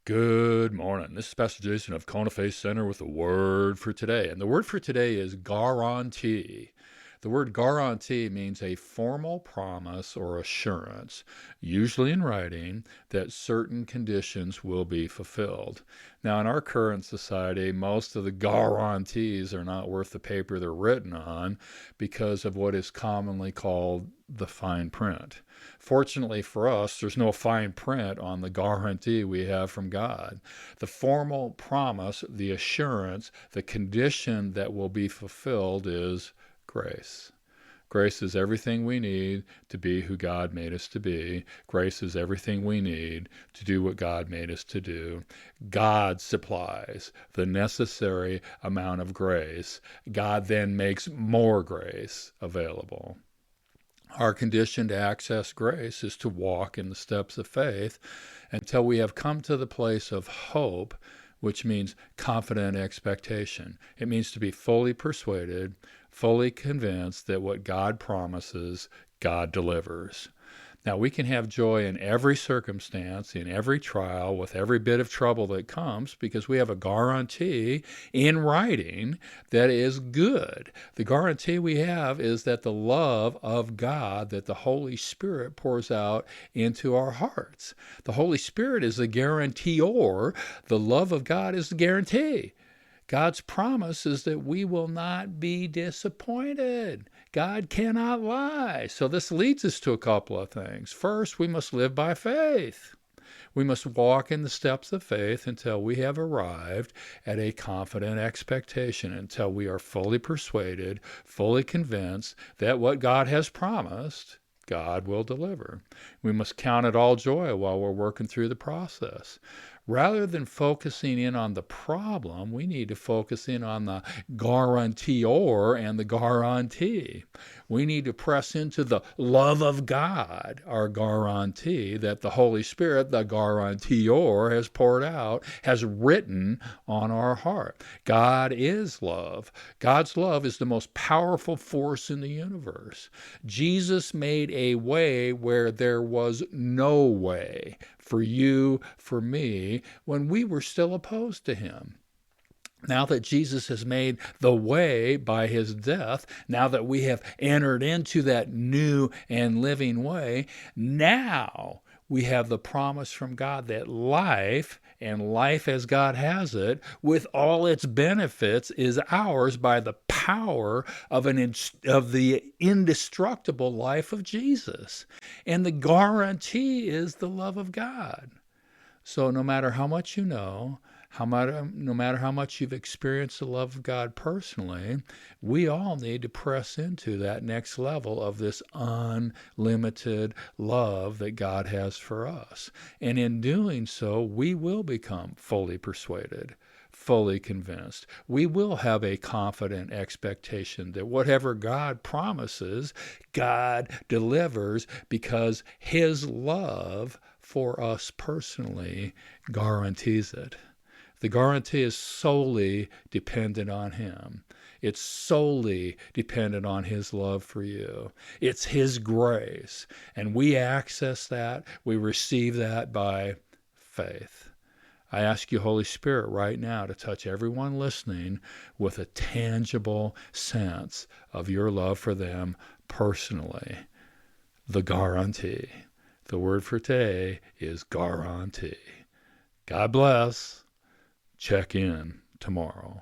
Good morning. This is Pastor Jason of Kona Faith Center with a word for today. And the word for today is guarantee. The word guarantee means a formal promise or assurance, usually in writing, that certain conditions will be fulfilled. Now, in our current society, most of the guarantees are not worth the paper they're written on because of what is commonly called the fine print. Fortunately for us, there's no fine print on the guarantee we have from God. The formal promise, the assurance, the condition that will be fulfilled is grace. Grace is everything we need to be who God made us to be. Grace is everything we need to do what God made us to do. God supplies the necessary amount of grace. God then makes more grace available. Our condition to access grace is to walk in the steps of faith until we have come to the place of hope, which means confident expectation. It means to be fully persuaded, fully convinced that what God promises, God delivers. Now, we can have joy in every circumstance, in every trial, with every bit of trouble that comes, because we have a guarantee in writing that is good. The guarantee we have is that the love of God, that the Holy Spirit pours out into our hearts. The Holy Spirit is the guarantor. The love of God is the guarantee. God's promise is that we will not be disappointed. God cannot lie. So this leads us to a couple of things. First, we must live by faith. We must walk in the steps of faith until we have arrived at a confident expectation, until we are fully persuaded, fully convinced that what God has promised, God will deliver. We must count it all joy while we're working through the process. Rather than focusing in on the problem, we need to focus in on the guarantor and the guarantee. We need to press into the love of God, our guarantee that the Holy Spirit, the guarantor, has poured out, has written on our heart. God is love. God's love is the most powerful force in the universe. Jesus made a way where there was no way, for you, for me, when we were still opposed to him. Now that Jesus has made the way by his death, now that we have entered into that new and living way, now we have the promise from God that life, and life as God has it, with all its benefits, is ours by the power of the indestructible life of Jesus. And the guarantee is the love of God. So no matter how much you know, no matter how much you've experienced the love of God personally, we all need to press into that next level of this unlimited love that God has for us. And in doing so, we will become fully persuaded, fully convinced. We will have a confident expectation that whatever God promises, God delivers, because his love for us personally guarantees it. The guarantee is solely dependent on him. It's solely dependent on his love for you. It's his grace. And we access that, we receive that by faith. I ask you, Holy Spirit, right now to touch everyone listening with a tangible sense of your love for them personally. The guarantee. The word for today is guarantee. God bless. Check in tomorrow.